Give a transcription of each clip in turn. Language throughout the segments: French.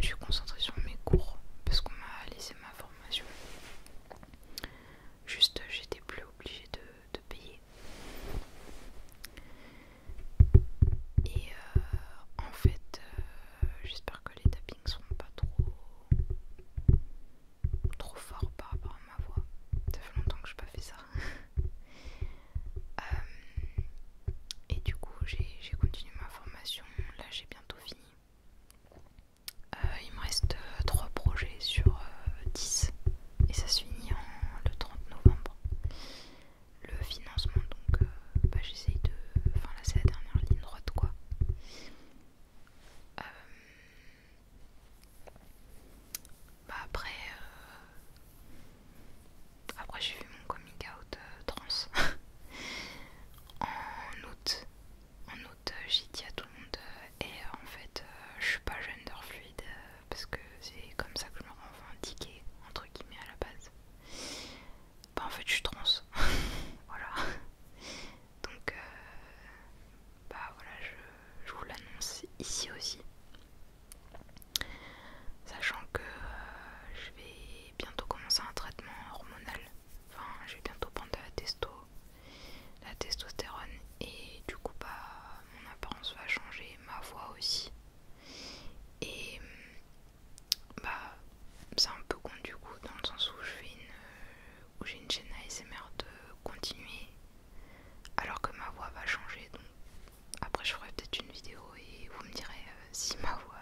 me suis concentrée sur mes cours parce qu'on m'a laissé ma formation. Juste, j'étais plus obligée de payer. Et en fait, j'espère que les tappings sont pas trop forts par rapport à ma voix. Ça fait longtemps que je n'ai pas fait ça. Et du coup, j'ai continué ma formation. Là, j'ai bientôt fini. Il me reste 3 projets sur 10 et ça se finit le 30 novembre. Le financement, donc j'essaye de... Enfin là c'est la dernière ligne droite quoi. Euh, après j'ai fait mon coming out trans en août. En août j'ai dit à tout le monde et en fait je suis pas gender fluide parce que c'est comme ça que je me revendiquais entre guillemets à la base. En fait je suis trans. Voilà. Donc voilà, je vous l'annonce ici aussi. Sachant que je vais bientôt commencer un traitement hormonal. Enfin, je vais bientôt prendre de la testostérone. Et du coup, mon apparence va changer, ma voix aussi. Et c'est un peu con du coup, dans le sens où où j'ai une chaîne ASMR de continuer alors que ma voix va changer. Donc après je ferai peut-être une vidéo et vous me direz si ma voix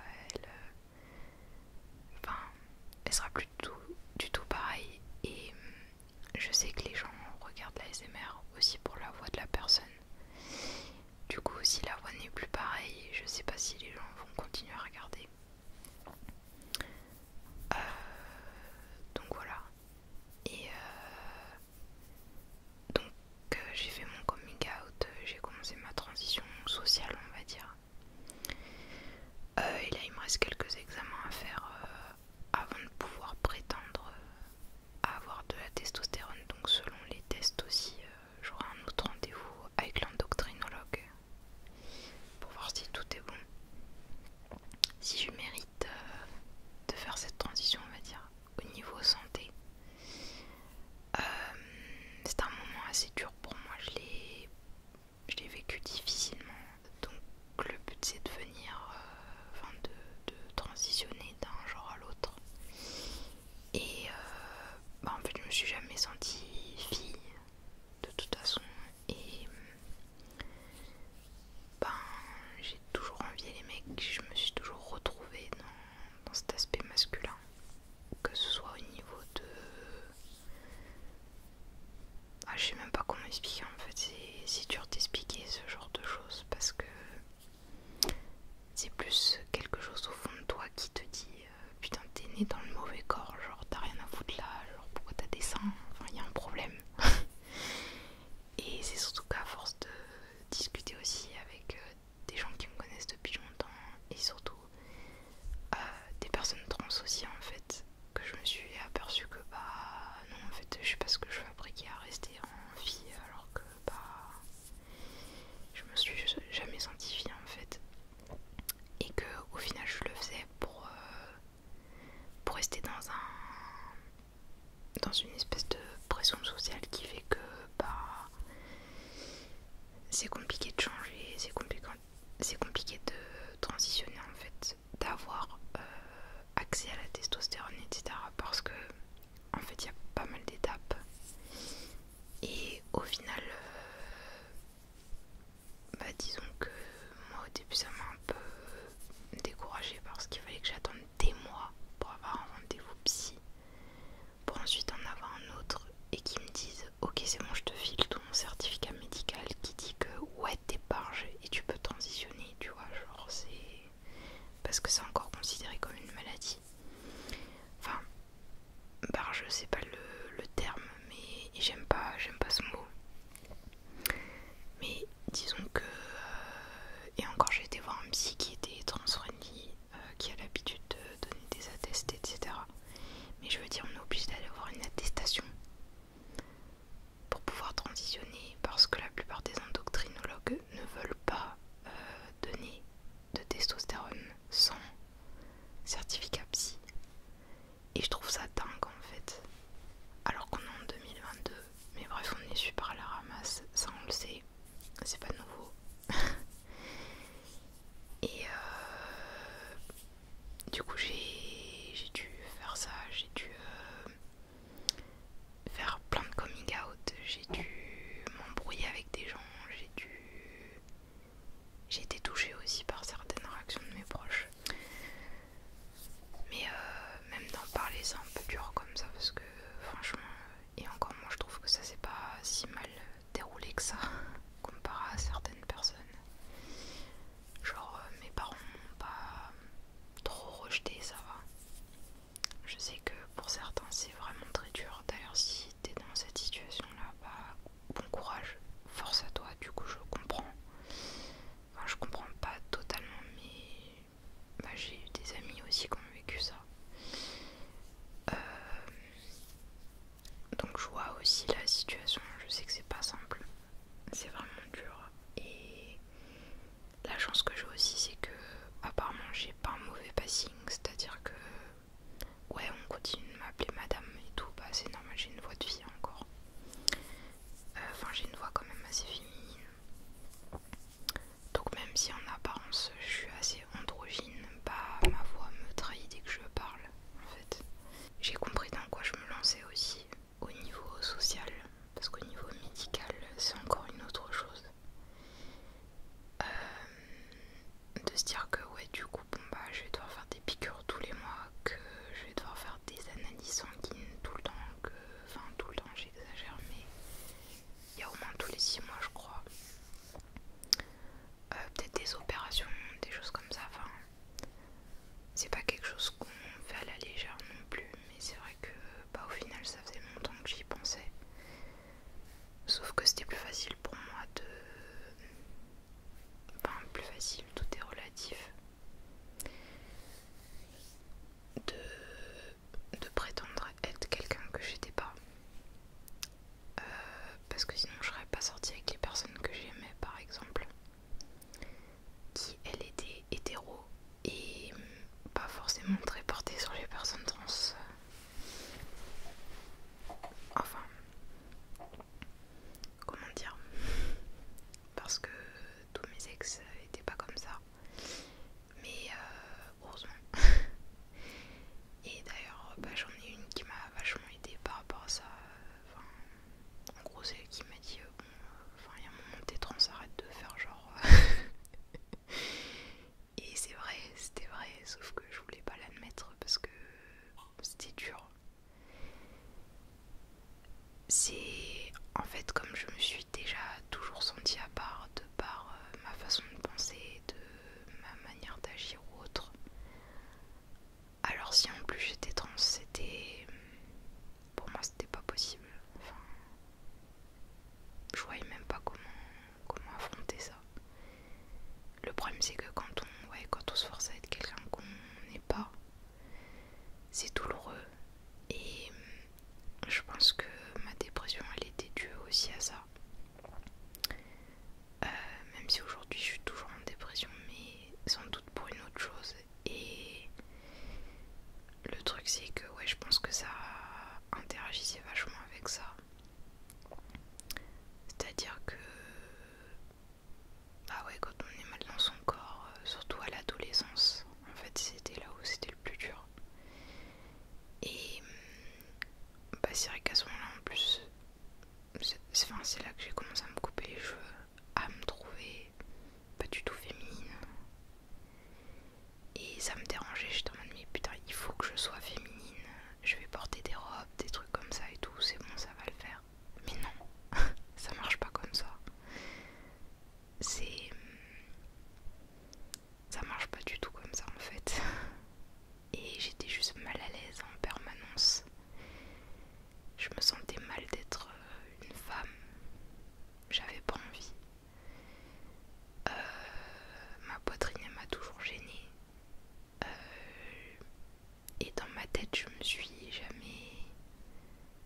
elle sera plus du tout pareille. Et je sais que les gens regardent la ASMR aussi pour la voix de la personne. Du coup si la voix n'est plus pareille, je sais pas si les gens vont continuer à regarder. Donc voilà. Et j'ai fait mon coming out, j'ai commencé ma transition sociale on va dire. Et là il me reste quelques examens à faire avant de pouvoir prétendre à avoir de la testostérone. Donc selon les tests aussi, j'aurai un autre rendez-vous avec l'endocrinologue pour voir si tout est bon. Si je mérite de faire cette transition on va dire au niveau santé. C'est un moment assez dur pour moi, je l'ai vécu difficilement. Donc le but c'est de venir, de transitionner d'un genre à l'autre. Et en fait je me suis jamais sentie fille de toute façon. Et j'ai toujours envié les mecs, je me suis toujours retrouvée dans cet aspect masculin. Que ce soit au niveau de... je sais même pas comment expliquer en fait, c'est dur d'expliquer ce genre de choses parce que c'est plus quelque chose au fond de toi qui te dit putain t'es né dans le mauvais corps, genre t'as rien à foutre là, genre pourquoi t'as des seins, enfin il y a un problème. Et c'est surtout qu'à force de discuter aussi avec des gens qui me connaissent depuis longtemps et surtout des personnes trans aussi en fait, que je me suis aperçue que non en fait je sais pas ce que je fabriquais à rester en fille alors que je me suis jamais sentie fille en fait. Et que au final je le faisais pour rester dans une espèce de pression sociale qui fait que c'est compliqué de changer, c'est compliqué de transitionner en fait, d'avoir accès à la testostérone etc. parce que en fait il y a pas mal d'étapes et au final disons que moi au début ça m'a un peu découragée parce qu'il fallait que j'attende des mois pour avoir un rendez-vous psy, pour ensuite en avoir un autre et qui me disent ok c'est bon je te file ton certificat médical qui dit que ouais t'es barge et tu peux transitionner. Du se dire que ouais du coup bon bah je vais devoir faire des piqûres tous les mois, que je vais devoir faire des analyses sanguines tout le temps, enfin tout le temps j'exagère mais il y a au moins tous les 6 mois je crois. Peut-être des opérations, des choses comme ça, enfin c'est pas quelque chose qu'on fait à la légère non plus, mais c'est vrai que bah, au final ça faisait longtemps que j'y pensais. Sauf que c'était plus facile pour moi de... Enfin plus facile, tout est relatif. De prétendre être quelqu'un que j'étais pas. Parce que sinon je serais pas sortie avec les personnes que j'aimais par exemple. Qui elles étaient hétéros et pas forcément très portées sur les personnes trans. Enfin, comment dire, parce que tous mes ex étaient pas comme ça, mais heureusement. Et d'ailleurs bah, j'en ai une qui m'a vachement aidée par rapport à ça. Enfin, en gros c'est elle qui m'a dit bon, enfin il y a un moment t'es trans, arrête de faire genre et c'est vrai, c'était vrai, sauf que je voulais pas l'admettre parce que c'était dur. C'est en fait comme je me suis déjà toujours sentie à part de par ma façon de penser, de ma manière d'agir ou autre. Alors si en plus j'étais trans, c'était... Pour moi c'était pas possible. Enfin, je voyais même pas comment affronter ça. Le problème c'est que quand on se force à être quelqu'un qu'on n'est pas, c'est douloureux. Et je pense que ma dépression elle était due aussi à ça. Même si aujourd'hui je suis toujours en dépression, mais sans doute pour une autre chose. Et le truc c'est que ouais, je pense que ça interagissait vachement avec ça. C'est-à-dire que bah ouais, quand on est mal dans son corps, surtout à l'adolescence, en fait c'était là où c'était le plus dur. Et bah c'est vrai qu'à ce moment-là en plus, c'est là que j'ai commencé à me couper les cheveux, à me trouver pas du tout féminine. Et ça me dérangeait, j'étais en mode mais putain il faut que je sois féminine, je vais porter des robes, des trucs comme ça et tout, c'est bon ça va le faire. Mais non, ça marche pas comme ça. Ça marche pas du tout comme ça en fait. Et j'étais juste mal à l'aise en permanence. Je me sentais mal d'être une femme. J'avais pas envie. Ma poitrine elle m'a toujours gênée. Et dans ma tête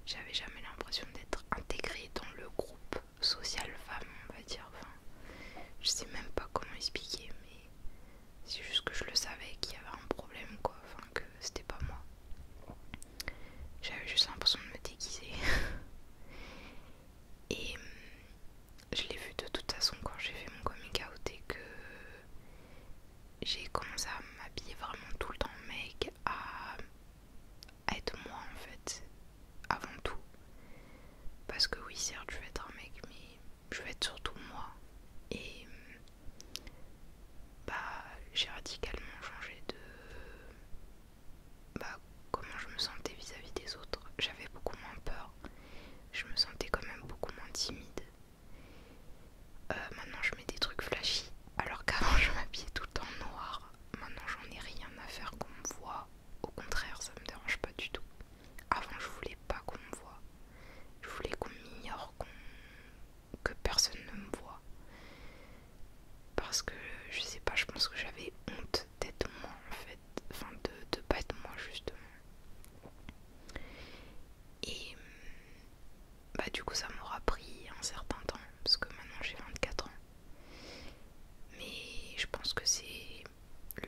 j'avais jamais l'impression d'être intégrée dans le groupe social femme, on va dire. Enfin, je sais même pas comment expliquer, mais c'est juste que je le savais qu'il y avait un problème quoi, enfin que c'était pas moi. J'avais juste l'impression de me déguiser. Et je l'ai vu de toute façon quand j'ai fait mon coming out et que j'ai commencé à m'habiller vraiment tout le temps mec, à être moi en fait, avant tout. Parce que oui certes je vais être un mec mais je vais être surtout moi. Et bah j'ai radicalement changé de comment je me sentais vis-à-vis des autres. J'avais beaucoup moins peur, je me sentais quand même beaucoup moins timide. Maintenant je mets des trucs flashy alors qu'avant je m'habillais tout le temps noir. Maintenant j'en ai rien à faire qu'on me voit, au contraire ça me dérange pas du tout. Avant je voulais pas qu'on me voit, je voulais qu'on m'ignore, que personne ne me voit. Parce que je sais pas, je pense que j'avais honte d'être moi en fait, enfin de pas être moi justement. Et bah du coup ça m'aura pris un certain temps parce que maintenant j'ai 24 ans. Mais je pense que c'est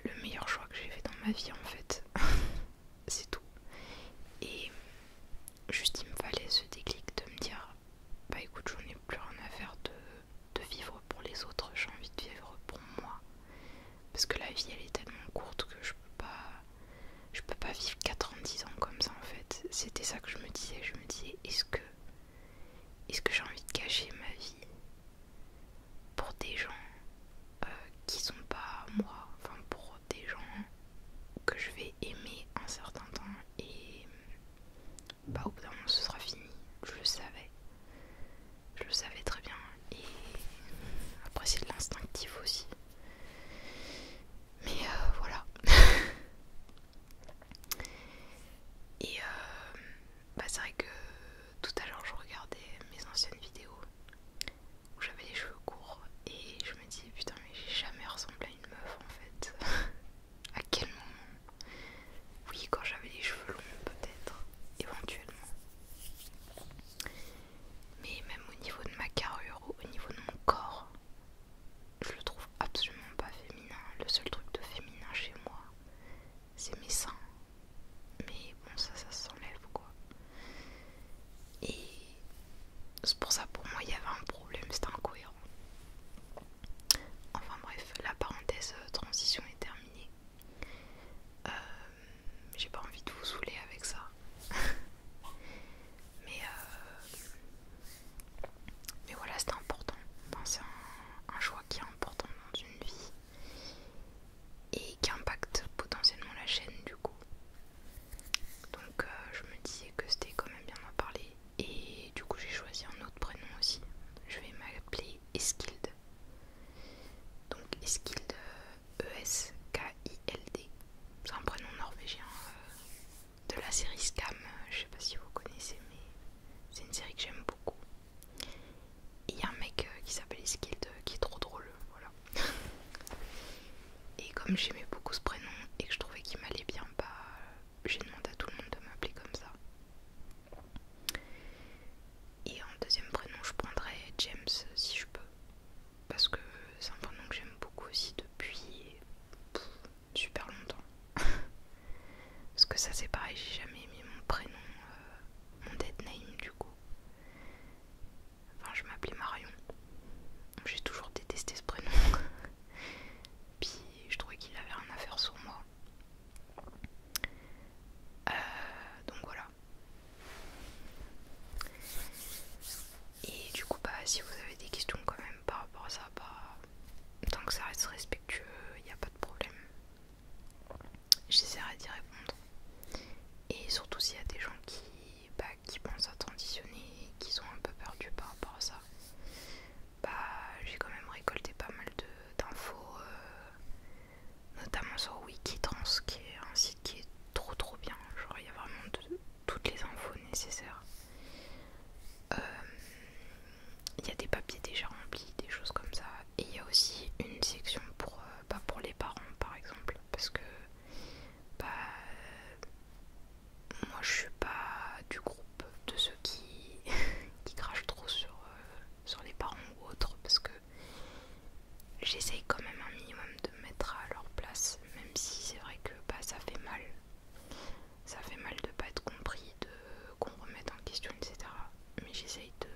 le meilleur choix que j'ai fait dans ma vie en fait. C'est tout. Et juste il me fallait ce déclic de me dire bah écoute j'en ai plus rien à faire de vivre pour les autres, j'ai envie de vivre pour moi. Parce que la vie elle est tellement courte que je peux pas vivre 90 ans comme ça en fait. C'était ça que je me disais est-ce que j'ai envie de gâcher ma vie pour des gens qui sont pas moi, Eskild. Donc Eskild, Eskild. C'est un prénom norvégien de la série Scam. Je sais pas si vous connaissez, mais c'est une série que j'aime beaucoup. Et il y a un mec qui s'appelle Eskild qui est trop drôle, voilà. Et comme j'aimais beaucoup ce prénom et que je trouvais qu'il m'allait bien, bah j'ai demandé à tout le monde de m'appeler comme ça. Et en deuxième prénom, je prendrais James si je peux, parce que c'est un prénom que j'aime beaucoup aussi depuis super longtemps. Parce que ça c'est pareil, j'ai jamais aimé mon prénom, mon dead name du coup. Enfin, je m'appelais Marion. J'ai toujours détesté ce prénom. Puis je trouvais qu'il avait rien à faire sur moi. Donc voilà. Et du coup, bah si vous avez des questions quand même par rapport à ça, bah tant que ça reste respectueux, il n'y a pas de problème. J'essaierai d'y répondre. Et surtout s'il y a des gens qui pensent à transitionner et qui sont un peu perdus par rapport à ça, bah j'ai quand même récolté pas mal d'infos, notamment sur Wikitrans, qui est un site qui est trop bien. Genre il y a vraiment toutes les infos nécessaires. Il y a des papiers déjà remplis, des choses comme ça. Et il y a aussi une section pour les parents par exemple, parce que bah moi je suis pas du groupe de ceux qui crachent trop sur les parents ou autres, parce que j'essaye quand même un minimum de me mettre à leur place, même si c'est vrai que bah, ça fait mal. Ça fait mal de pas être compris, de qu'on remette en question, etc. Mais j'essaye de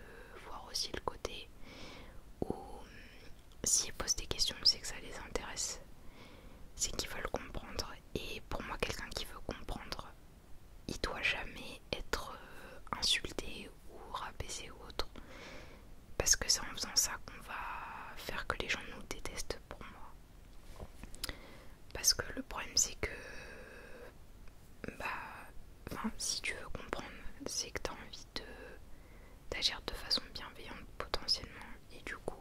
voir aussi le côté où s'ils posent des questions, c'est que ça les intéresse, c'est qu'ils veulent comprendre. Et pour moi, quelqu'un qui veut comprendre, il doit jamais être insulté ou rabaissé ou autre, parce que c'est en faisant ça qu'on va faire que les gens nous détestent, pour moi. Parce que le problème c'est que si tu veux comprendre, c'est que tu as envie d'agir de façon bienveillante potentiellement, et du coup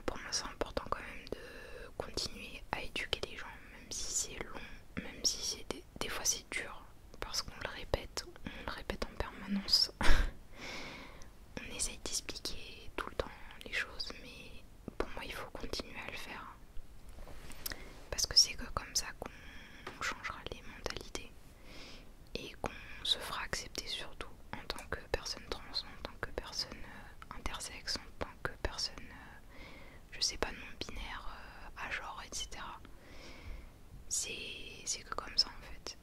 pour moi c'est important quand même de continuer à éduquer les gens, même si c'est long, même si c'est des fois c'est dur, parce qu'on le répète en permanence. On essaye d'expliquer tout le temps les choses, mais pour moi il faut continuer à le faire, parce que c'est que comme ça qu'on changera les mentalités et qu'on se fera accepter, surtout en tant que personne trans, en tant que personne intersexe, en tant que personne je sais pas, non binaire, à genre, etc. C'est que comme ça en fait.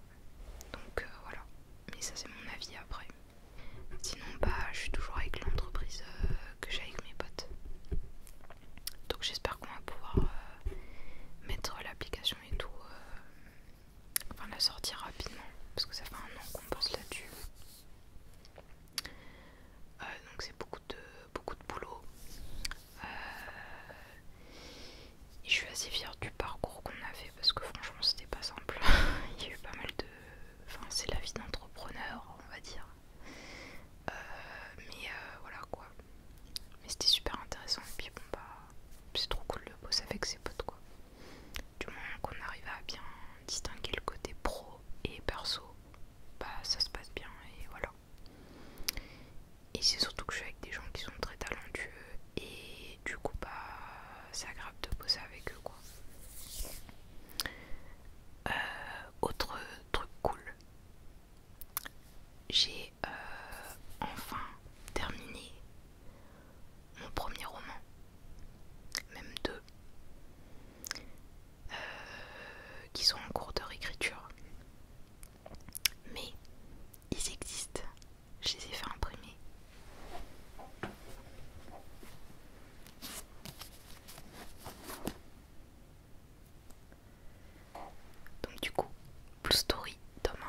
Donc voilà. Mais ça c'est mon avis après. Sinon je suis toujours avec l'entreprise que j'ai avec mes potes. Donc j'espère qu'on va pouvoir mettre l'application et tout, enfin la sortir rapidement, parce que ça fait un an qu'on pense là-dessus. Donc c'est beaucoup de boulot. Et je suis assez fière du parcours qu'on a fait, parce que franchement c'était pas simple. Il y a eu pas mal de... Enfin c'est la vie d'entrepreneur, on va dire. Mais voilà quoi. Mais c'était super intéressant, et puis c'est trop cool de bosser avec ses potes quoi. Du moment qu'on arrive à bien distinguer le côté pro et perso, ça se passe bien, et voilà. Et c'est surtout que je suis avec des gens qui sont très talentueux, et du coup c'est agréable de bosser avec eux quoi. Autre truc cool, j'ai enfin terminé mon premier roman, même deux, qui sont en cours de réécriture, mais ils existent, je les ai fait imprimer. Donc du coup, Blue Story tome 1.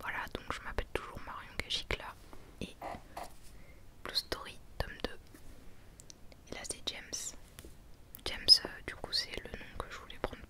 Voilà, donc je m'appelle toujours Marion Gachicla, et Blue Story tome 2. Et là c'est James. James, du coup c'est le nom que je voulais prendre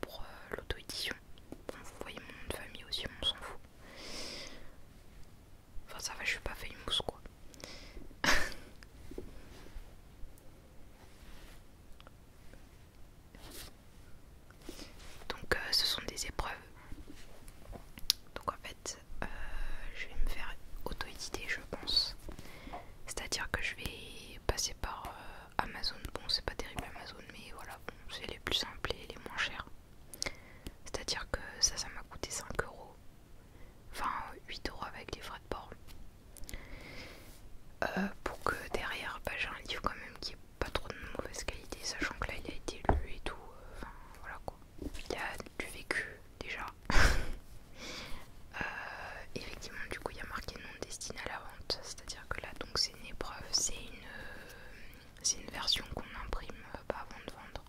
version qu'on imprime avant de vendre,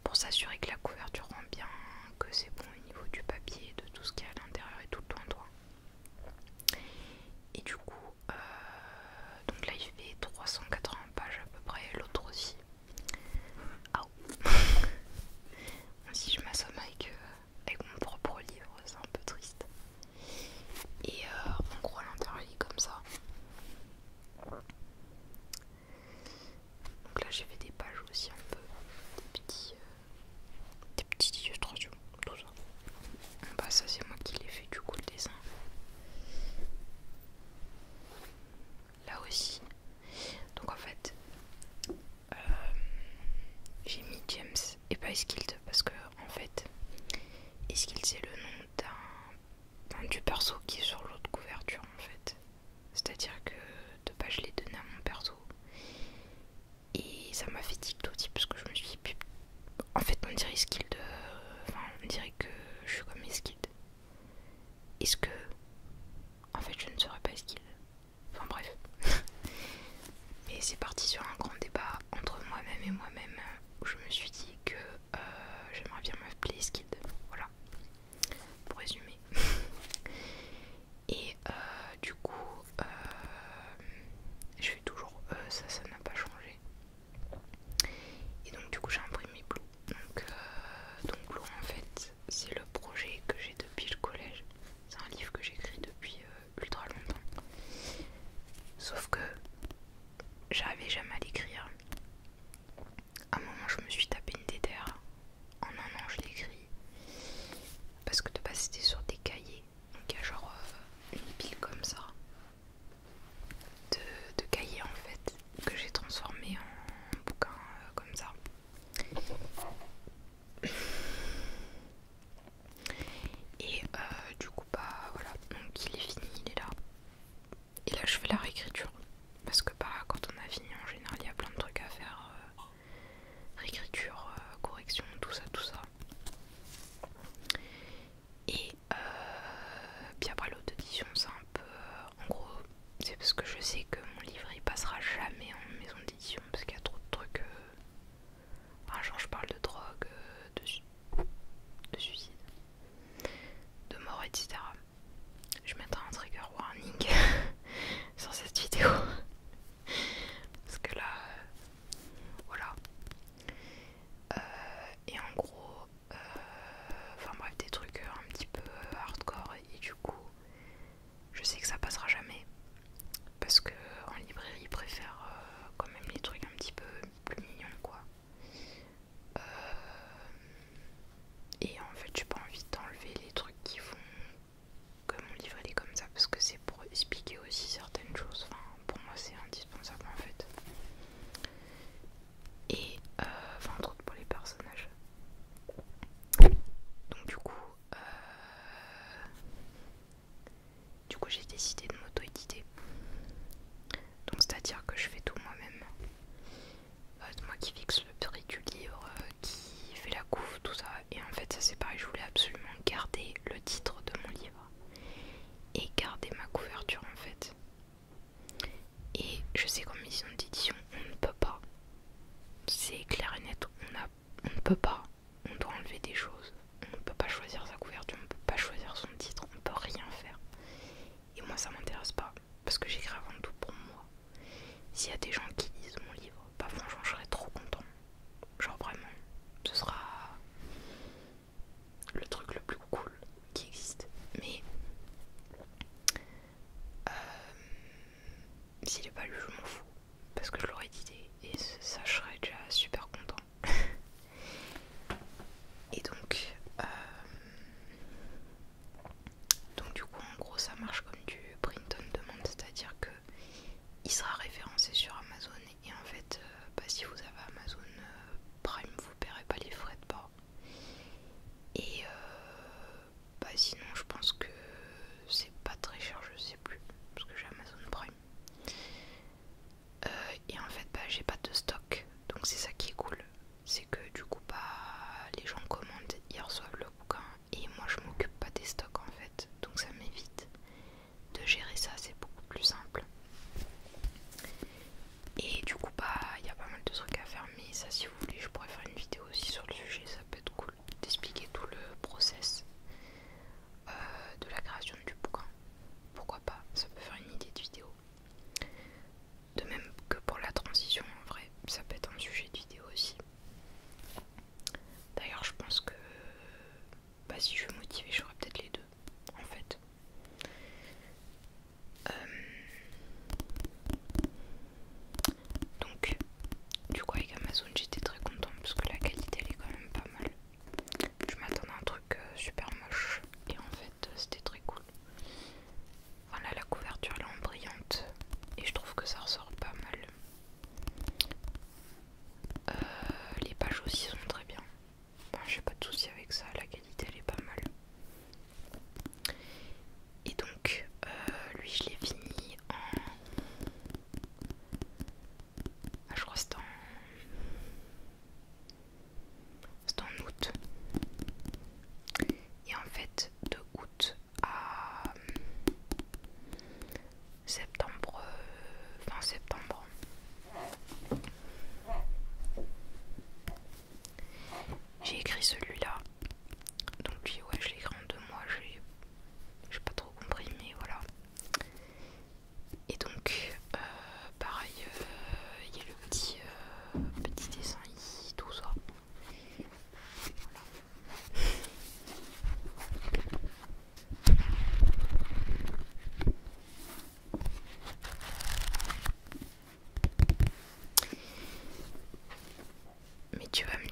pour s'assurer que la couverture rend bien, que c'est bon au niveau du papier, de tout ce qu'il y a à l'intérieur et tout le toit. Et du coup, donc là il fait 380 pages à peu près, l'autre aussi. Ah si je m'assomme avec mon propre livre, c'est un peu triste. Et en gros à l'intérieur il est comme ça. Donc là j'ai fait des pages aussi un peu, des petites illustrations, tout ça. Bah ça c'est moi qui l'ai fait du coup le dessin. Là aussi. Donc en fait j'ai mis James et pas Eskild parce que en fait Eskild c'est le nom du perso qui est sur l'autre couverture en fait. C'est-à-dire que de base je l'ai donné à mon perso. Et ça m'a fait tic aussi parce que je me suis dit en fait on dirait Eskild, enfin on dirait que je suis comme Eskild. Est-ce que en fait je ne serais pas Eskild? Enfin bref. Et c'est parti sur un grand débat entre moi-même et moi-même où je me suis dit que j'aimerais bien m'appeler Eskild. Voilà, pour résumer. Et du coup je fais toujours ça n'a pas changé. Et donc du coup j'ai imprimé Blue. Donc Blue en fait c'est le projet que j'ai depuis le collège. C'est un livre que j'écris depuis ultra longtemps. Sauf que j'arrivais jamais à l'écrire. À un moment je me suis tapé une déterre. En un an je l'ai écrit. Parce que de base c'était sur des cahiers. Donc il y a genre une pile comme ça de cahiers en fait que j'ai transformé en bouquin comme ça. Et du coup bah voilà, donc il est fini, il est là. Et là je fais la réécriture. Parce que bah quand on a fini en général il y a plein de trucs à faire. Réécriture, correction, tout ça. Et puis après l'autre édition c'est un peu en gros c'est parce que je sais que mon livre il passera jamais en maison d'édition parce qu'il y a trop de trucs enfin, genre je parle de drogue, de suicide, de mort, etc. Je mettrai un trigger warning sur cette vidéo parce que là voilà. Et en gros enfin bref des trucs un petit peu hardcore et du coup je sais que ça passera jamais parce que en librairie ils préfèrent quand même les trucs un petit peu plus mignons quoi. Et en fait j'ai pas envie d'enlever les trucs qui font que mon livre il est comme ça parce que c'est pour expliquer aussi certaines choses. Enfin pour moi c'est indispensable en fait. Et enfin entre autres pour les personnages. Donc du coup j'ai décidé de m'auto-éditer. Donc c'est à dire que je fais tout moi-même. C'est moi qui fixe le prix du livre, qui fait la couve, tout ça. Et en fait ça c'est pareil, je voulais absolument garder le titre de mon livre et garder ma couverture en fait. Et je sais qu'en maison d'édition on ne peut pas. C'est clair et net, on ne peut pas. On doit enlever des choses. On ne peut pas choisir sa couverture, on ne peut pas choisir son titre, on ne peut rien faire. Et moi ça m'intéresse pas parce que j'écris avant tout pour moi. S'il y a des gens qui lisent mon livre, bah franchement je serais trop content. Genre vraiment, ce sera le truc le plus cool qui existe. Mais s'il est pas lu, je m'en fous. Parce que je l'aurais édité et ça je serais déjà super content. tu vas me